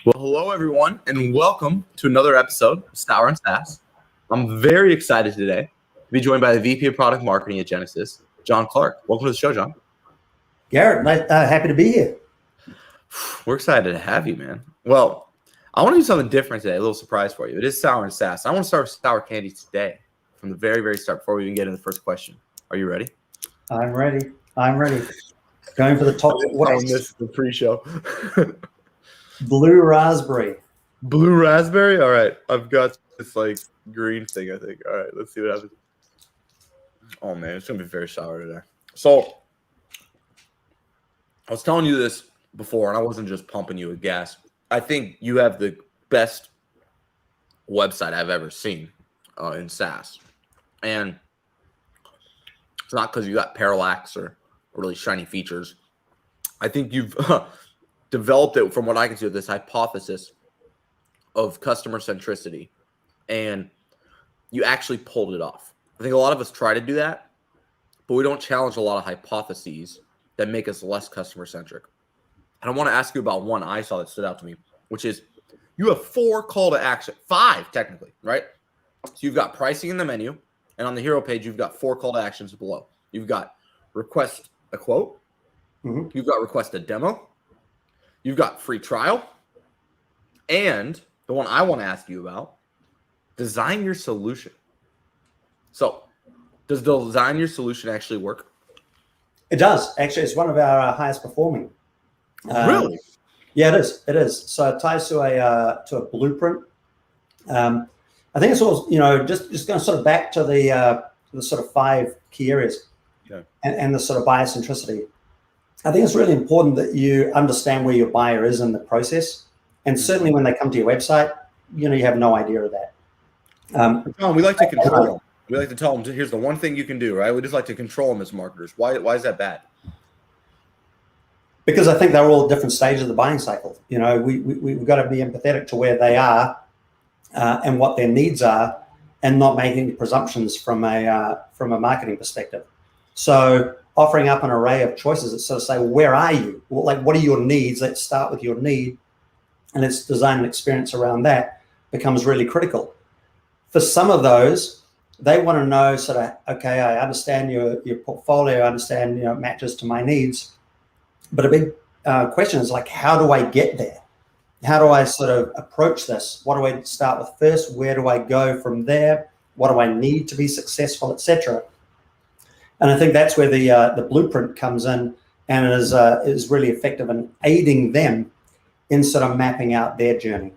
Well, hello everyone, and welcome to another episode of Sour and SaaS. I'm very excited today to be joined by the VP of Product Marketing at Genesys, John Clark. Welcome to the show, John. Garrett, happy to be here. We're excited to have you, man. Well, I want to do something different today, a little surprise for you. It is Sour and SaaS. I want to start with sour candy today from the very, very start before we even get into the first question. Are you ready? I'm ready. Going for the top. What I missed the pre-show. Blue raspberry. Blue raspberry? All right. I've got this like green thing, I think. All right. Let's see what happens. Oh, man. It's going to be very sour today. So I was telling you this before, and I wasn't just pumping you with gas. I think you have the best website I've ever seen in SaaS. And it's not because you got parallax or really shiny features. I think you've developed it, from what I can see, with this hypothesis of customer centricity, and you actually pulled it off. I think a lot of us try to do that, but we don't challenge a lot of hypotheses that make us less customer centric. And I want to ask you about one I saw that stood out to me, which is you have 4 call to action, 5 technically, right? So you've got pricing in the menu, and on the hero page, you've got 4 call to actions below. You've got request a quote. Mm-hmm. You've got request a demo. You've got free trial. And the one I want to ask you about, design your solution. So does design your solution actually work? It does. Actually, it's one of our highest performing. Really? Yeah, it is. It is. So it ties to a blueprint. I think it's all, just going sort of back to the sort of 5 key areas, yeah, and the sort of buyer centricity. I think it's really important that you understand where your buyer is in the process. And certainly when they come to your website, you have no idea of that. We like to control them. We like to tell them, here's the one thing you can do, right? We just like to control them as marketers. Why is that bad? Because I think they're all at different stages of the buying cycle. We've got to be empathetic to where they are and what their needs are, and not making presumptions from a marketing perspective. So offering up an array of choices that sort of say, well, where are you? Well, like, what are your needs? Let's start with your need, and let's design an experience around that becomes really critical. For some of those, they want to know sort of, okay, I understand your portfolio, I understand, it matches to my needs. But a big question is like, how do I get there? How do I sort of approach this? What do I start with first? Where do I go from there? What do I need to be successful, etc.? And I think that's where the blueprint comes in, and is really effective in aiding them in sort of mapping out their journey.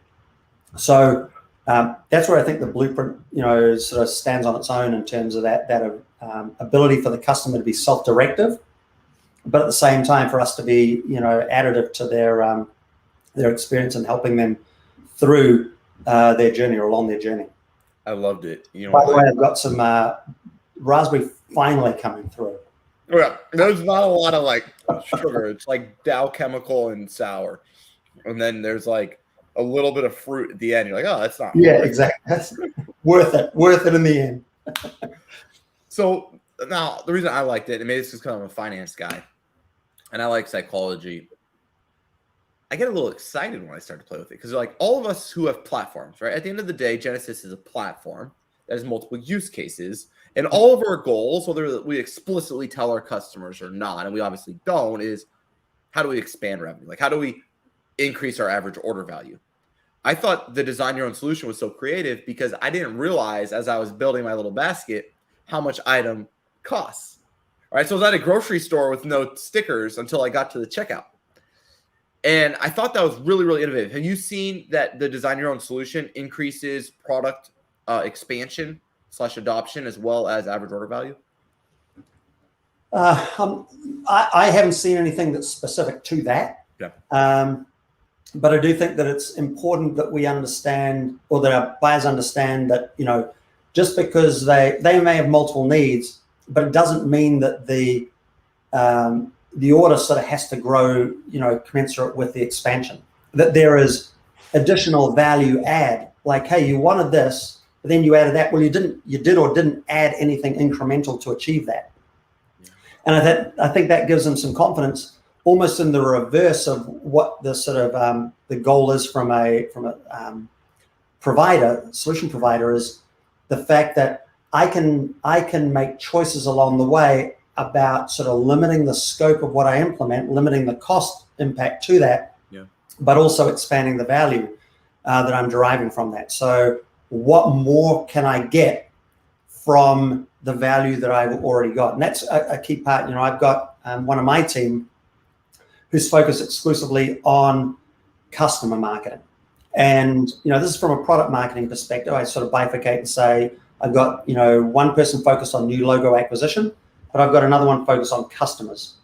So that's where I think the blueprint, sort of stands on its own in terms of that ability for the customer to be self-directive, but at the same time for us to be, additive to their experience and helping them through their journey or along their journey. I loved it. By the way, I've got some raspberry finally coming through. Yeah, there's not a lot of like sugar. It's like Dow Chemical and sour, and then there's like a little bit of fruit at the end. You're like, oh, that's not. Yeah, exactly. That's worth it in the end. So now the reason I liked it, and maybe this is because I'm a finance guy, and I like psychology. I get a little excited when I start to play with it because like all of us who have platforms, right? At the end of the day, Genesys is a platform that has multiple use cases. And all of our goals, whether we explicitly tell our customers or not, and we obviously don't, is how do we expand revenue? Like, how do we increase our average order value? I thought the design your own solution was so creative because I didn't realize as I was building my little basket how much item costs. All right, so I was at a grocery store with no stickers until I got to the checkout. And I thought that was really, really innovative. Have you seen that the design your own solution increases product expansion / adoption as well as average order value? I haven't seen anything that's specific to that. Yeah. But I do think that it's important that we understand, or that our buyers understand that, just because they may have multiple needs, but it doesn't mean that the order sort of has to grow, commensurate with the expansion. That there is additional value add, like, hey, you wanted this, but then you added that. Well, you did or didn't add anything incremental to achieve that. And I think that gives them some confidence almost in the reverse of what the sort of the goal is from a solution provider, is the fact that I can make choices along the way about sort of limiting the scope of what I implement, limiting the cost impact to that, but also expanding the value that I'm deriving from that. So what more can I get from the value that I've already got? And that's a key part. I've got one of my team who's focused exclusively on customer marketing. And, this is from a product marketing perspective. I sort of bifurcate and say, I've got, one person focused on new logo acquisition, but I've got another one focused on customers.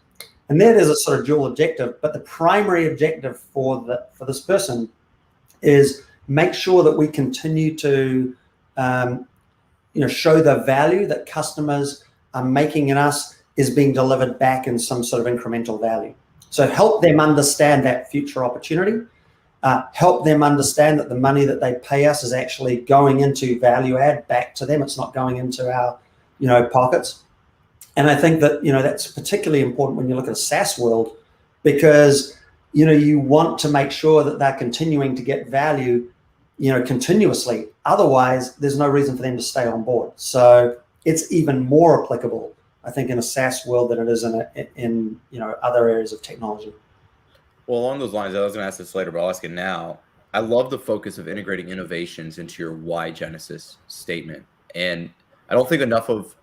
And that is a sort of dual objective. But the primary objective for this person is make sure that we continue to, show the value that customers are making in us is being delivered back in some sort of incremental value. So help them understand that future opportunity. Help them understand that the money that they pay us is actually going into value add back to them. It's not going into our, pockets. And I think that, that's particularly important when you look at a SaaS world, because, you want to make sure that they're continuing to get value, continuously. Otherwise, there's no reason for them to stay on board. So it's even more applicable, I think, in a SaaS world than it is in other areas of technology. Well, along those lines, I was going to ask this later, but I'll ask it now. I love the focus of integrating innovations into your why Genesys statement. And I don't think enough of,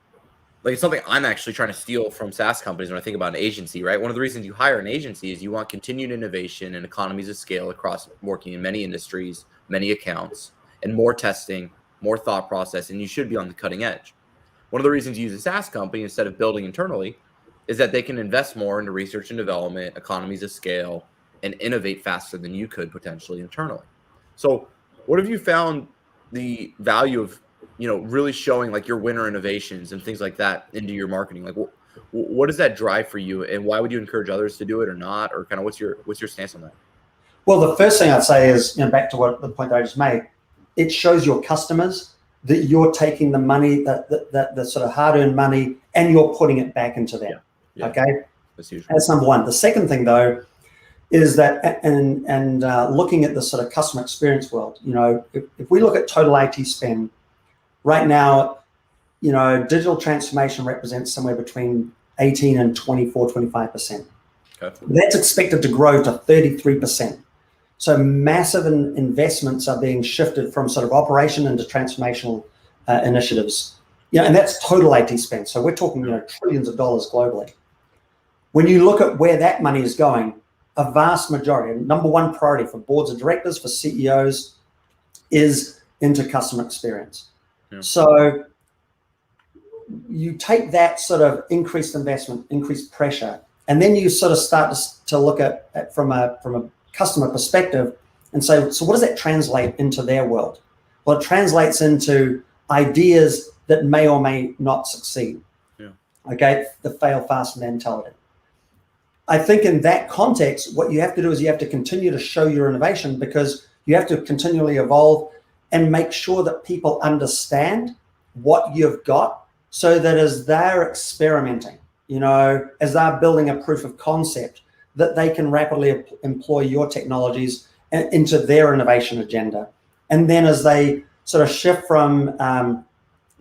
it's something I'm actually trying to steal from SaaS companies when I think about an agency, right? One of the reasons you hire an agency is you want continued innovation and economies of scale across working in many industries, many accounts, and more testing, more thought process, and you should be on the cutting edge. One of the reasons you use a SaaS company instead of building internally is that they can invest more into research and development, economies of scale, and innovate faster than you could potentially internally. So what have you found the value of, really showing like your winner innovations and things like that into your marketing? Like what does that drive for you, and why would you encourage others to do it or not? Or kind of what's your stance on that? Well, the first thing I'd say is, back to the point that I just made, it shows your customers that you're taking the money, the sort of hard-earned money, and you're putting it back into them. Yeah. Okay, that's number one. The second thing, though, is that, and looking at the sort of customer experience world, if we look at total IT spend right now, digital transformation represents somewhere between 18 and 24, 25%. Okay. That's expected to grow to 33%. So massive investments are being shifted from sort of operation into transformational initiatives. And that's total IT spend. So we're talking, trillions of dollars globally. When you look at where that money is going, a vast majority, number one priority for boards of directors, for CEOs, is into customer experience. Yeah. So you take that sort of increased investment, increased pressure, and then you sort of start to look at from a customer perspective and say, so what does that translate into their world? Well, it translates into ideas that may or may not succeed. Yeah. Okay, the fail fast mentality. I think in that context, what you have to do is you have to continue to show your innovation, because you have to continually evolve and make sure that people understand what you've got, so that as they're experimenting, as they're building a proof of concept, that they can rapidly employ your technologies into their innovation agenda. And then as they sort of shift from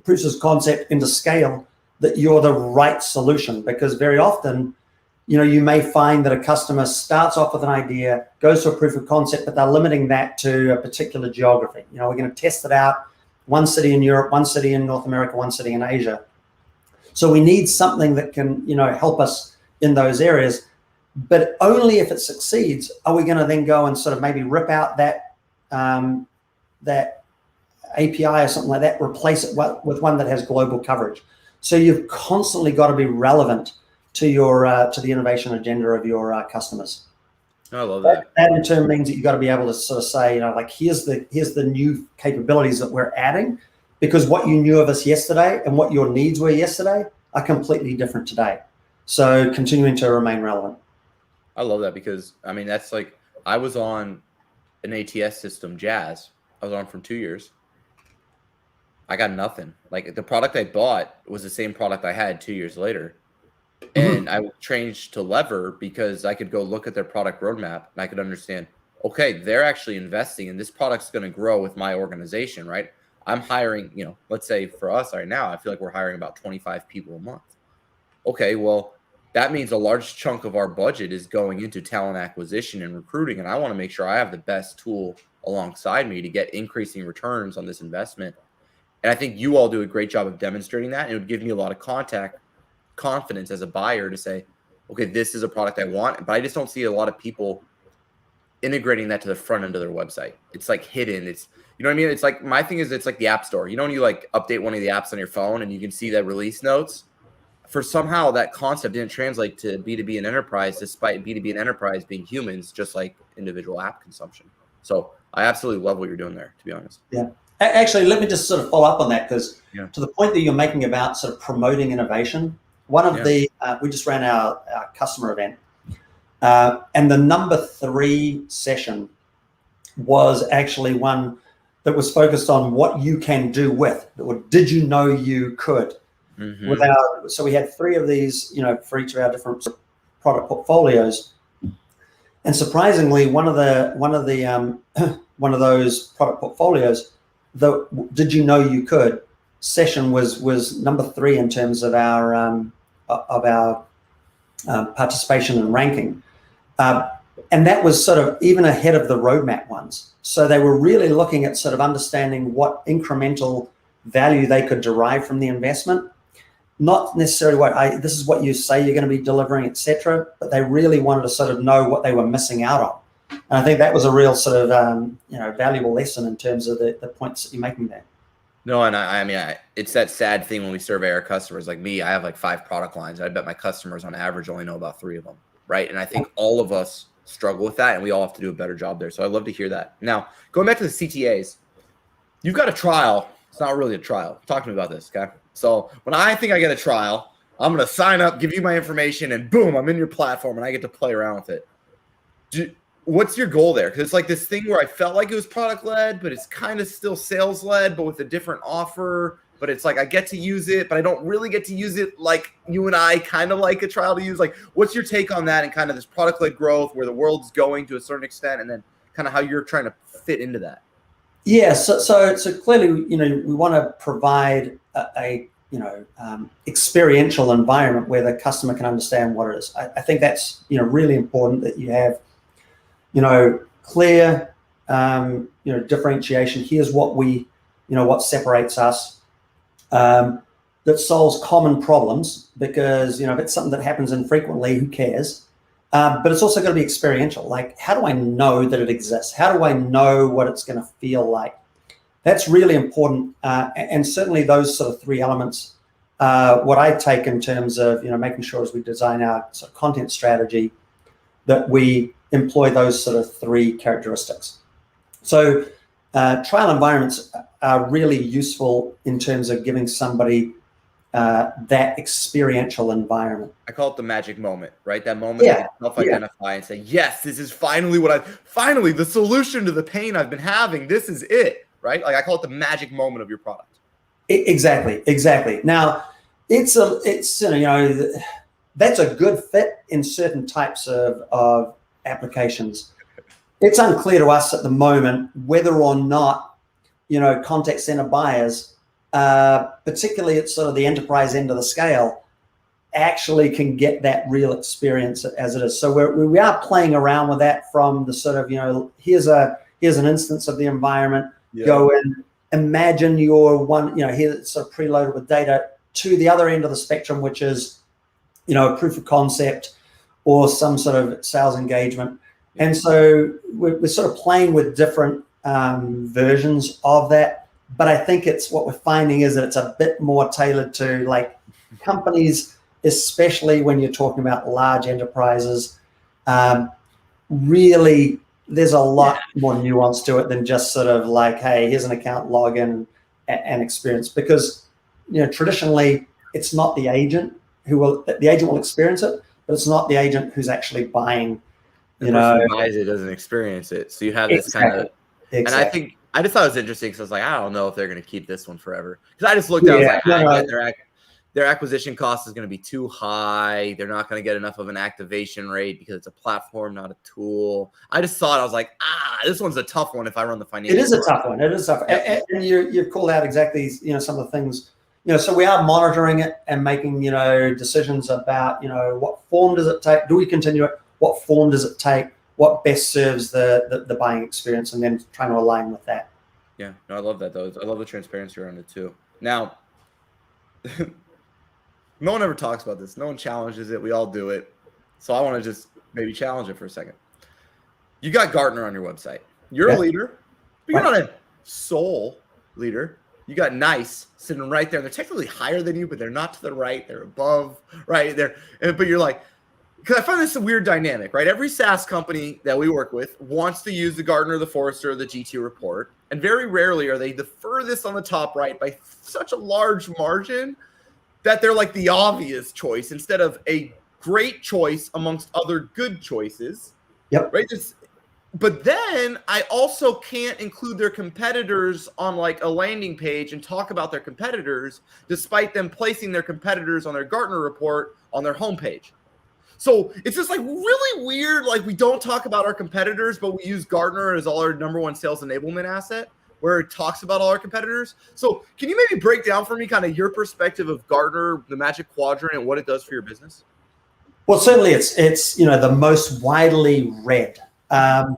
proofs of concept into scale, that you're the right solution. Because very often, you may find that a customer starts off with an idea, goes to a proof of concept, but they're limiting that to a particular geography. We're going to test it out, one city in Europe, one city in North America, one city in Asia. So we need something that can, help us in those areas. But only if it succeeds are we going to then go and sort of maybe rip out that that API or something like that, replace it with one that has global coverage. So you've constantly got to be relevant to your to the innovation agenda of your customers. I love that. That in turn means that you've got to be able to sort of say, like, here's the new capabilities that we're adding, because what you knew of us yesterday and what your needs were yesterday are completely different today. So continuing to remain relevant. I love that, because that's like, I was on an ATS system, Jazz. I was on for 2 years. I got nothing. Like, the product I bought was the same product I had 2 years later. And I changed to lever because I could go look at their product roadmap and I could understand, okay, they're actually investing and this product's going to grow with my organization, right? I'm hiring, let's say for us right now, I feel like we're hiring about 25 people a month. Okay, well, that means a large chunk of our budget is going into talent acquisition and recruiting. And I want to make sure I have the best tool alongside me to get increasing returns on this investment. And I think you all do a great job of demonstrating that. And it would give me a lot of confidence as a buyer to say, okay, this is a product I want. But I just don't see a lot of people integrating that to the front end of their website. It's like hidden. It's, you know what I mean? It's like, my thing is, it's like the App Store. You know, when you like update one of the apps on your phone and you can see that release notes, for somehow that concept didn't translate to B2B and enterprise, despite B2B and enterprise being humans, just like individual app consumption. So I absolutely love what you're doing there, to be honest. Yeah. Actually, let me just sort of follow up on that, because to the point that you're making about sort of promoting innovation, one of the, we just ran our customer event, and the number 3 session was actually one that was focused on what you can do with, or did you know you could? So we had 3 of these, for each of our different product portfolios, and surprisingly, one of those product portfolios, the did you know you could session was number 3 in terms of our participation and ranking, and that was sort of even ahead of the roadmap ones. So they were really looking at sort of understanding what incremental value they could derive from the investment. Not necessarily this is what you say you're going to be delivering, etc., but they really wanted to sort of know what they were missing out on. And I think that was a real sort of valuable lesson in terms of the points that you're making there. No, and I mean, it's that sad thing when we survey our customers. Like me, I have like 5 product lines. I bet my customers on average only know about 3 of them, right? And I think all of us struggle with that, and we all have to do a better job there. So I'd love to hear that. Now, going back to the CTAs, you've got a trial. It's not really a trial. Talk to me about this, okay? So when I think I get a trial, I'm going to sign up, give you my information, and boom, I'm in your platform, and I get to play around with it. What's your goal there? Because it's like this thing where I felt like it was product-led, but it's kind of still sales-led, but with a different offer. But it's like I get to use it, but I don't really get to use it like you and I kind of like a trial to use. Like, what's your take on that and kind of this product-led growth where the world's going to a certain extent, and then kind of how you're trying to fit into that? Yeah, so clearly, we want to provide a experiential environment where the customer can understand what it is. I think that's really important that you have clear differentiation. Here's what what separates us, that solves common problems, because if it's something that happens infrequently, who cares? But it's also going to be experiential. Like, how do I know that it exists? How do I know what it's going to feel like? That's really important. And certainly those sort of 3 elements, what I take in terms of, making sure as we design our sort of content strategy, that we employ those sort of 3 characteristics. So trial environments are really useful in terms of giving somebody that experiential environment. I call it the magic moment, right? That moment that you self-identify and say, yes, this is finally finally the solution to the pain I've been having. This is it, right? Like I call it the magic moment of your product. Exactly. Now, that's a good fit in certain types of applications. It's unclear to us at the moment whether or not, contact center buyers, particularly at sort of the enterprise end of the scale, actually can get that real experience as it is. So we are playing around with that from the sort of, here's an instance of the environment, go in, imagine your one, here it's sort of preloaded with data, to the other end of the spectrum, which is, a proof of concept or some sort of sales engagement. And so we're sort of playing with different versions of that. But I think what we're finding is that it's a bit more tailored to like companies, especially when you're talking about large enterprises. Really, there's a lot more nuance to it than just sort of like, hey, here's an account login and experience. Because traditionally, it's not the agent the agent will experience it, but it's not the agent who's actually buying. The person who buys it doesn't experience it. So you have this kind of, and I just thought it was interesting because I was like, I don't know if they're going to keep this one forever. Because I just looked out, I was like, their acquisition cost is going to be too high. They're not going to get enough of an activation rate because it's a platform, not a tool. I just thought, I was like, this one's a tough one if I run the financial. It is a tough one. It is tough. Yeah. And you've called out exactly, some of the things, so we are monitoring it and making, decisions about, what form does it take? Do we continue it? What form does it take? What best serves the buying experience, and then trying to align with that. Yeah, no, I love that though. I love the transparency around it too. Now, no one ever talks about this. No one challenges it. We all do it. So I want to just maybe challenge it for a second. You got Gartner on your website. You're a leader, but you're not a sole leader. You got NICE sitting right there. They're technically higher than you, but they're not to the right. They're above, right there. But you're like, because I find this a weird dynamic, right? Every SaaS company that we work with wants to use the Gartner, the Forrester, or the G2 report. And very rarely are they the furthest on the top right by such a large margin that they're like the obvious choice instead of a great choice amongst other good choices. Yep. Right. But then I also can't include their competitors on like a landing page and talk about their competitors, despite them placing their competitors on their Gartner report on their homepage. So it's just like really weird. Like we don't talk about our competitors, but we use Gartner as all our number one sales enablement asset, where it talks about all our competitors. So can you maybe break down for me kind of your perspective of Gartner, the Magic Quadrant, and what it does for your business? Well, certainly it's the most widely read, and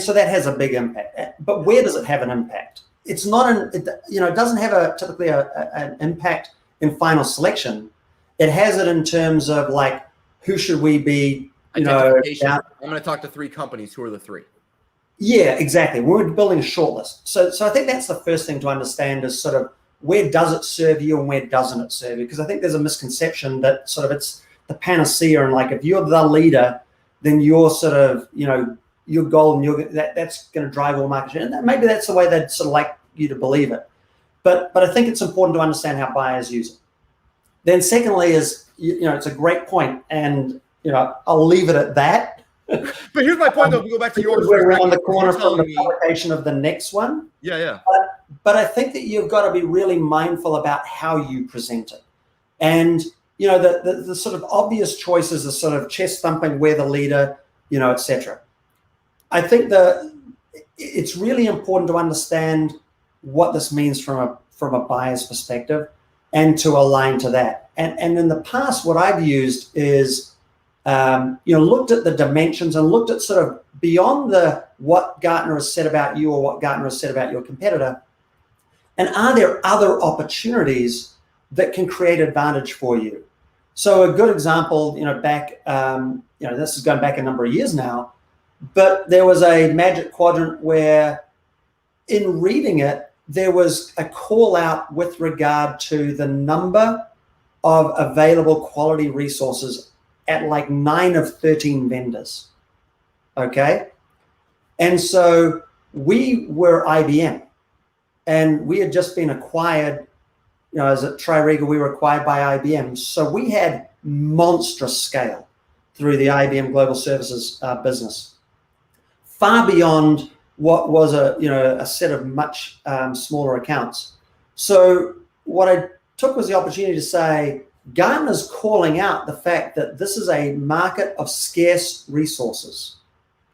so that has a big impact. But where does it have an impact? It's not it doesn't have typically an impact in final selection. It has it in terms of like, who should we be, I'm going to talk to 3 companies. Who are the 3? Yeah, exactly. We're building a shortlist. So I think that's the first thing to understand is sort of where does it serve you and where doesn't it serve you? Because I think there's a misconception that sort of it's the panacea and like if you're the leader, then you're sort of, your goal and that's going to drive all market share. And maybe that's the way they'd sort of like you to believe it. But I think it's important to understand how buyers use it. Then secondly is, it's a great point, and, I'll leave it at that. But here's my point, though. If we go back to yours. We're around the corner from the publication of the next one. Yeah. But I think that you've got to be really mindful about how you present it. And, the sort of obvious choices are sort of chest thumping, we're the leader, et cetera. I think it's really important to understand what this means from a buyer's perspective, and to align to that. And in the past, what I've used is, looked at the dimensions and looked at sort of beyond what Gartner has said about you or what Gartner has said about your competitor. And are there other opportunities that can create advantage for you? So a good example, back, this is going back a number of years now, but there was a Magic Quadrant where in reading it, there was a call out with regard to the number of available quality resources at like 9 of 13 vendors. Okay. And so we were IBM and we had just been acquired, as at Tri-Regal, we were acquired by IBM. So we had monstrous scale through the IBM Global Services business, far beyond what was a set of much smaller accounts. So what I took was the opportunity to say, Gartner's calling out the fact that this is a market of scarce resources.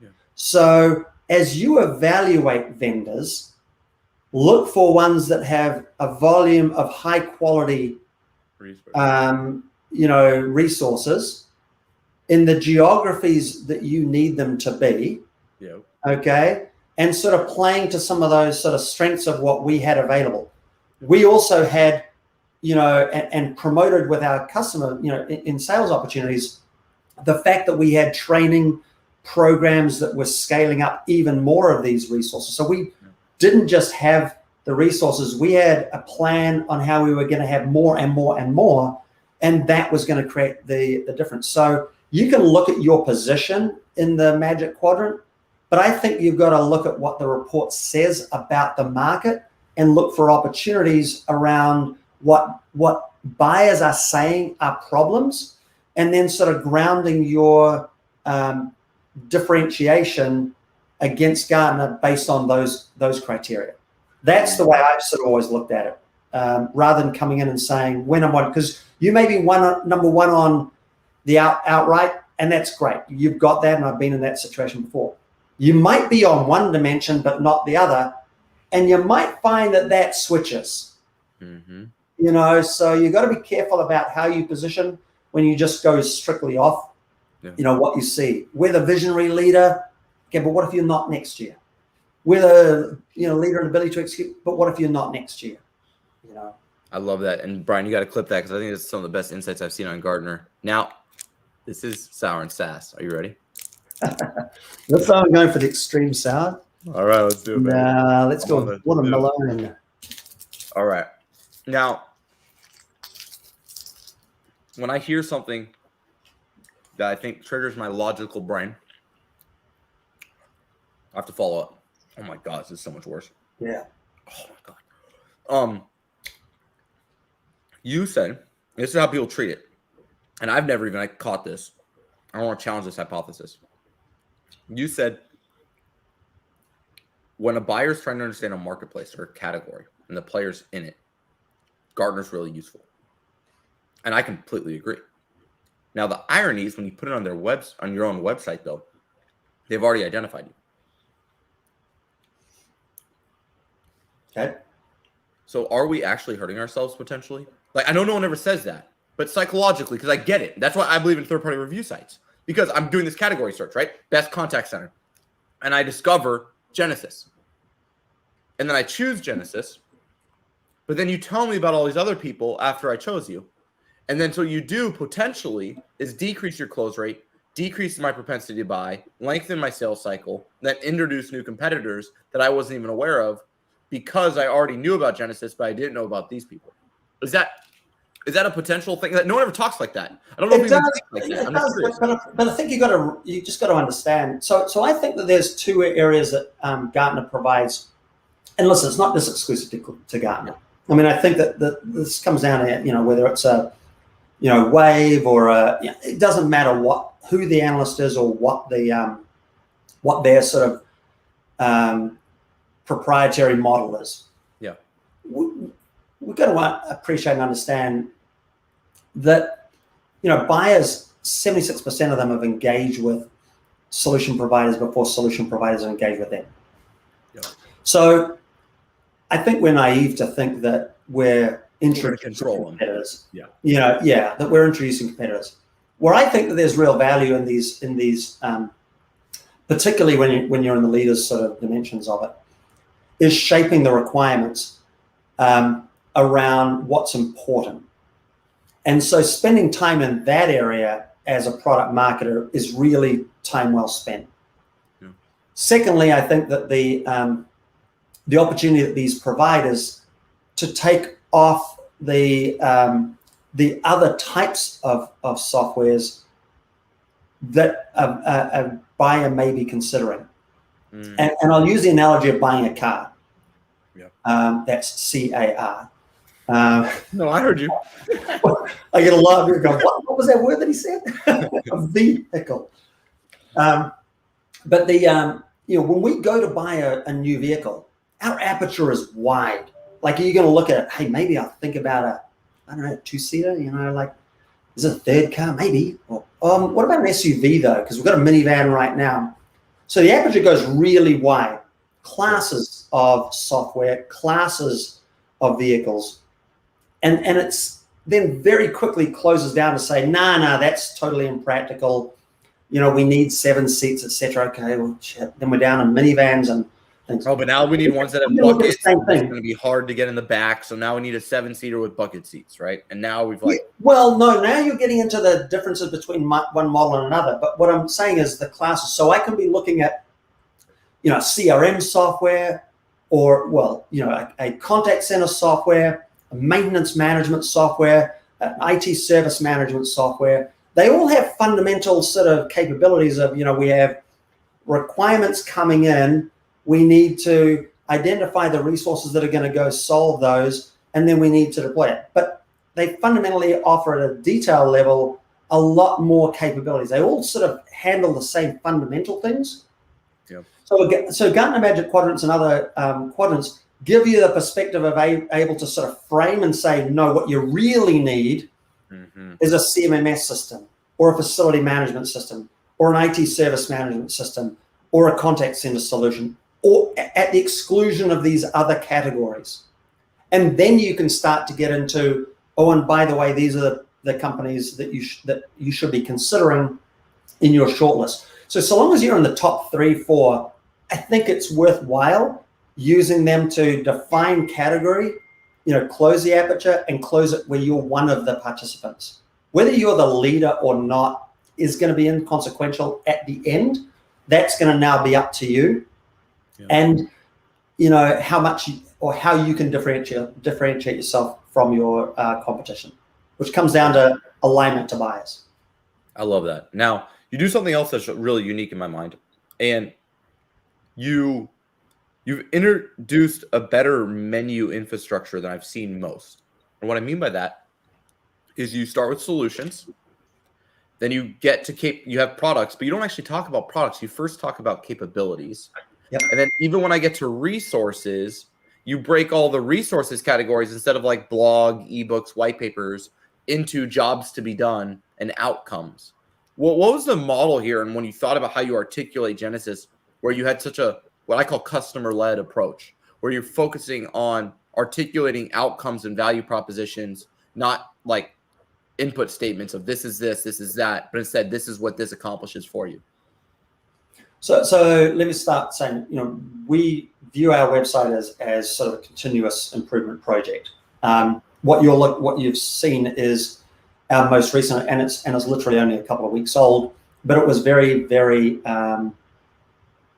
Yeah. So as you evaluate vendors, look for ones that have a volume of high quality resources in the geographies that you need them to be. Yeah. Okay. And sort of playing to some of those sort of strengths of what we had available. We also had, and promoted with our customer, in sales opportunities, the fact that we had training programs that were scaling up even more of these resources. So we didn't just have the resources, we had a plan on how we were going to have more and more and more, and that was going to create the difference. So you can look at your position in the Magic Quadrant, but I think you've got to look at what the report says about the market and look for opportunities around what buyers are saying are problems, and then sort of grounding your differentiation against Gartner based on those criteria. That's the way I've sort of always looked at it. rather than coming in and saying when I'm on, because you may be number one on the outright, and that's great. You've got that, and I've been in that situation before. You might be on one dimension, but not the other, and you might find that switches. Mm-hmm. You know, so you got to be careful about how you position when you just go strictly off. Yeah. You know what you see. We're the visionary leader. Okay, but what if you're not next year? We're the leader and ability to execute, but what if you're not next year? You know. I love that. And Brian, you got to clip that because I think it's some of the best insights I've seen on Gartner. Now, this is sour and SaaS. Are you ready? That's why I'm going for the extreme sour. All right, let's do it. Let's go watermelon. All right. Now, when I hear something that I think triggers my logical brain, I have to follow up. Oh my God, this is so much worse. Yeah. Oh my God. You said this is how people treat it, and I've never even caught this. I don't want to challenge this hypothesis. You said when a buyer's trying to understand a marketplace or a category and the players in it, Gartner's really useful. And I completely agree. Now, the irony is when you put it on their on your own website, though, they've already identified you. Okay. So are we actually hurting ourselves potentially? Like, I know no one ever says that, but psychologically, because I get it. That's why I believe in third-party review sites, because I'm doing this category search, right? Best contact center. And I discover Genesys. And then I choose Genesys. But then you tell me about all these other people after I chose you. And then so you do potentially is decrease your close rate, decrease my propensity to buy, lengthen my sales cycle, then introduce new competitors that I wasn't even aware of because I already knew about Genesys, but I didn't know about these people. Is that a potential thing? That no one ever talks like that. I don't know if people think like that. I'm just curious. But I think you just got to understand. So I think that there's two areas that Gartner provides. And listen, it's not just exclusive to Gartner. I mean, I think that this comes down to, whether it's a, Wave or it doesn't matter who the analyst is or what their sort of proprietary model is. Yeah. We've got to appreciate and understand that, buyers, 76% of them have engaged with solution providers before solution providers have engaged with them. Yeah. So I think we're naive to think that we're introducing competitors. Yeah. That we're introducing competitors. Where I think that there's real value in these, particularly when you're in the leaders sort of dimensions of it, is shaping the requirements around what's important. And so spending time in that area as a product marketer is really time well spent. Yeah. Secondly, I think that the opportunity that these providers to take off the other types of softwares that a buyer may be considering. And I'll use the analogy of buying a car. Yeah. That's CAR. No, I heard you. I get a lot of people going, what was that word that he said? A vehicle. But when we go to buy a new vehicle, our aperture is wide. Like, are you going to look at it? Hey, maybe I'll think about a two-seater, is it a third car? Maybe. What about an SUV, though? Because we've got a minivan right now. So the aperture goes really wide. Classes of software, classes of vehicles. And it's then very quickly closes down to say, nah, that's totally impractical. We need 7 seats, etc. Okay, well, shit. Then we're down in minivans and things. Oh, but now we need ones that have buckets. It's going to be hard to get in the back. So now we need a 7-seater with bucket seats, right? And now we've Well, no, now you're getting into the differences between one model and another. But what I'm saying is the classes. So I can be looking at, CRM software or, a contact center software, a maintenance management software, an IT service management software. They all have fundamental sort of capabilities of, we have requirements coming in. We need to identify the resources that are going to go solve those, and then we need to deploy it. But they fundamentally offer at a detail level a lot more capabilities. They all sort of handle the same fundamental things. Yep. So Gartner Magic Quadrants and other quadrants give you the perspective of able to sort of frame and say, no, what you really need is a CMMS system or a facility management system or an IT service management system or a contact center solution, or at the exclusion of these other categories. And then you can start to get into, oh, and by the way, these are the companies that you should be considering in your shortlist. So long as you're in the top 3, 4, I think it's worthwhile using them to define category, close the aperture and close it where you're one of the participants. Whether you're the leader or not is going to be inconsequential at the end. That's going to now be up to you. Yeah. And, how much or how you can differentiate yourself from your competition, which comes down to alignment to buyers. I love that. Now, you do something else that's really unique in my mind, and you've introduced a better menu infrastructure than I've seen most. And what I mean by that is you start with solutions, then you get to you have products, but you don't actually talk about products. You first talk about capabilities. Yep. And then even when I get to resources, you break all the resources categories instead of like blog, ebooks, white papers into jobs to be done and outcomes. What was the model here? And when you thought about how you articulate Genesys, where you had such a, what I call customer-led approach, where you're focusing on articulating outcomes and value propositions, not like input statements of this is this is that, but instead this is what this accomplishes for you. So let me start saying, we view our website as sort of a continuous improvement project. What you've seen is our most recent, and it's literally only a couple of weeks old, but it was very, very,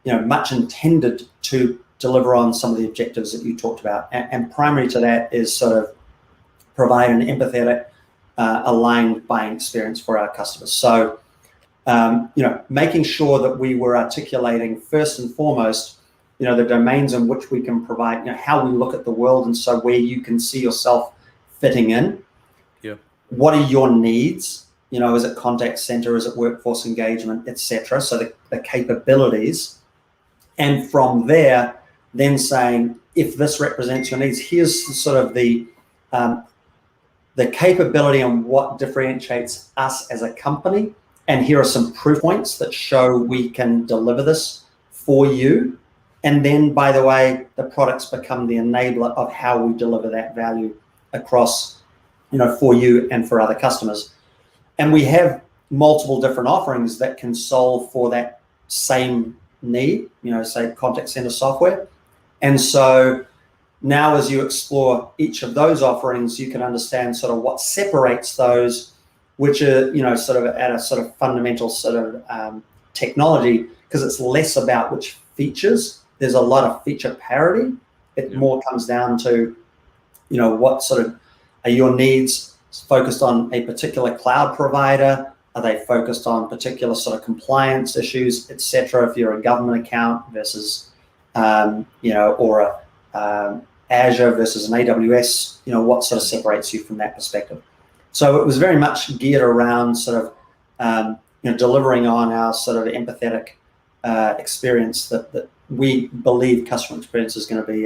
much intended to deliver on some of the objectives that you talked about. And primary to that is sort of provide an empathetic, aligned buying experience for our customers. So, making sure that we were articulating first and foremost, the domains in which we can provide, how we look at the world, and so where you can see yourself fitting in. Yeah. What are your needs? Is it contact center? Is it workforce engagement, etc.? So the capabilities, and from there, then saying, if this represents your needs, here's sort of the capability and what differentiates us as a company. And here are some proof points that show we can deliver this for you. And then, by the way, the products become the enabler of how we deliver that value across, for you and for other customers. And we have multiple different offerings that can solve for that same need, say contact center software. And so now as you explore each of those offerings, you can understand sort of what separates those, which are, sort of at a sort of fundamental sort of technology, because it's less about which features. There's a lot of feature parity. It more comes down to, what sort of are your needs focused on a particular cloud provider? Are they focused on particular sort of compliance issues, et cetera? If you're a government account versus, or a Azure versus an AWS, what sort of separates you from that perspective? So it was very much geared around sort of, delivering on our sort of empathetic experience that we believe customer experience is going to be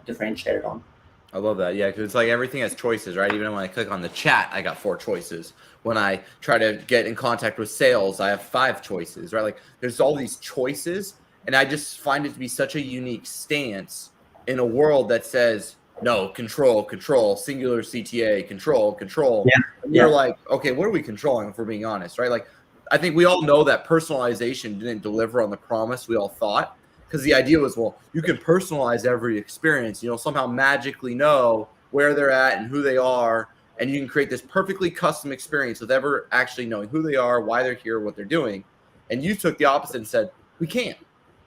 differentiated on. I love that. Yeah, because it's like everything has choices, right? Even when I click on the chat, I got 4 choices. When I try to get in contact with sales, I have 5 choices, right? Like there's all these choices, and I just find it to be such a unique stance in a world that says, no, control, singular CTA, control. Yeah. And you're like, okay, what are we controlling if we're being honest, right? Like, I think we all know that personalization didn't deliver on the promise we all thought, because the idea was, well, you can personalize every experience, somehow magically know where they're at and who they are, and you can create this perfectly custom experience with ever actually knowing who they are, why they're here, what they're doing. And you took the opposite and said, we can't.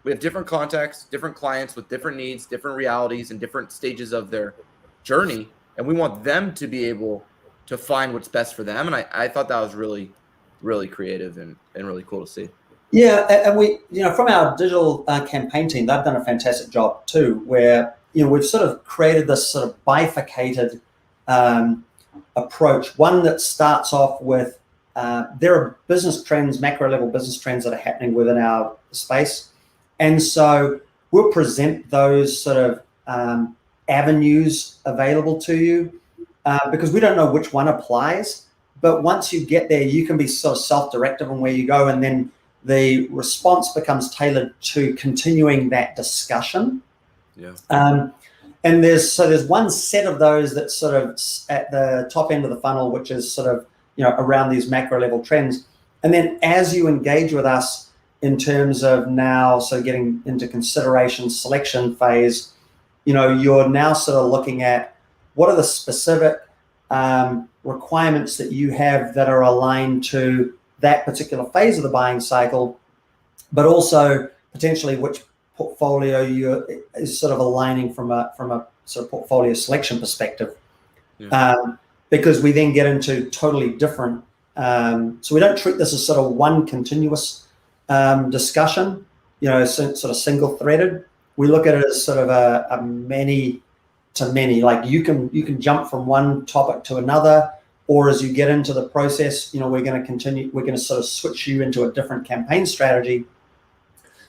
We have different contexts, different clients with different needs, different realities, and different stages of their journey. And we want them to be able to find what's best for them. And I thought that was really, really creative and really cool to see. Yeah, and we, from our digital campaign team, they've done a fantastic job too, where, we've sort of created this sort of bifurcated approach. One that starts off with, there are business trends, macro level business trends that are happening within our space. And so we'll present those sort of avenues available to you, because we don't know which one applies. But once you get there, you can be sort of self-directive on where you go, and then the response becomes tailored to continuing that discussion. Yeah. And there's one set of those that's sort of at the top end of the funnel, which is sort of, around these macro level trends. And then as you engage with us in terms of now, so getting into consideration selection phase, you're now sort of looking at what are the specific requirements that you have that are aligned to that particular phase of the buying cycle, but also potentially which portfolio is sort of aligning from a sort of portfolio selection perspective. Yeah. Because we then get into totally different, so we don't treat this as sort of one continuous discussion, sort of single threaded. We look at it as sort of a many to many, like you can jump from one topic to another, or as you get into the process, we're going to sort of switch you into a different campaign strategy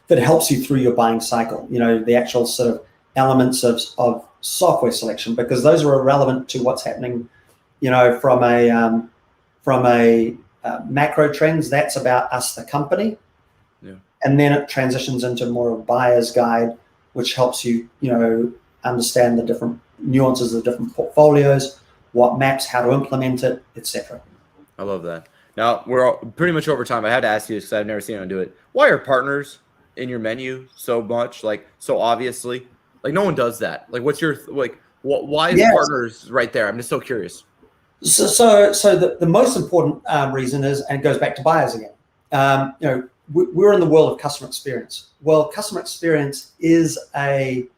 that helps you through your buying cycle, the actual sort of elements of software selection, because those are irrelevant to what's happening, from a macro trends. That's about us, the company. Yeah. And then it transitions into more of a buyer's guide, which helps you, understand the different nuances of the different portfolios, what maps, how to implement it, etc. I love that. Now, we're pretty much over time. I had to ask you this because I've never seen anyone do it. Why are partners in your menu so much, so obviously? Like, no one does that. Like, what's your, why is partners right there? I'm just so curious. So the most important reason is, and it goes back to buyers again, we're in the world of customer experience. Well, customer experience is a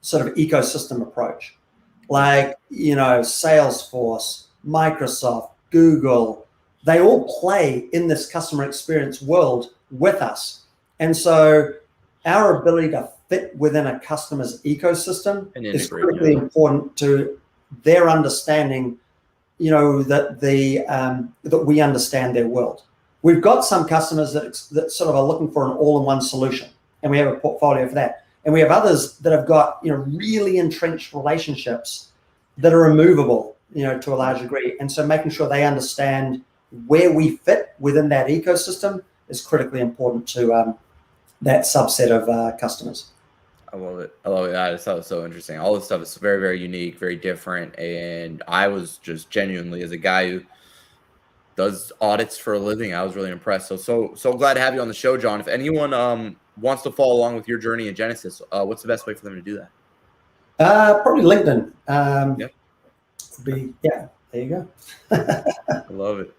sort of ecosystem approach. Like, Salesforce, Microsoft, Google, they all play in this customer experience world with us. And so our ability to fit within a customer's ecosystem is critically important to their understanding, that we understand their world. We've got some customers that sort of are looking for an all-in-one solution, and we have a portfolio for that. And we have others that have got, really entrenched relationships that are immovable, to a large degree. And so making sure they understand where we fit within that ecosystem is critically important to that subset of customers. I love it. I just thought it was so interesting. All this stuff is very, very unique, very different. And I was just genuinely, as a guy who does audits for a living, I was really impressed. So glad to have you on the show, John. If anyone wants to follow along with your journey in Genesys, what's the best way for them to do that? Probably LinkedIn. Yep. There you go. I love it.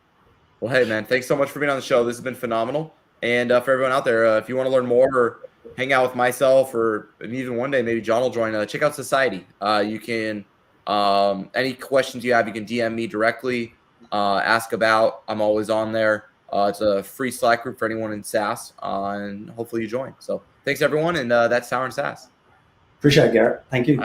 Well, hey, man, thanks so much for being on the show. This has been phenomenal. And for everyone out there, if you want to learn more or hang out with myself, or even one day maybe John will join, check out Society. You can, any questions you have, you can DM me directly, ask about. I'm always on there. It's a free Slack group for anyone in SaaS, and hopefully you join. So thanks, everyone, and that's Tower and SaaS. Appreciate it, Garrett. Thank you.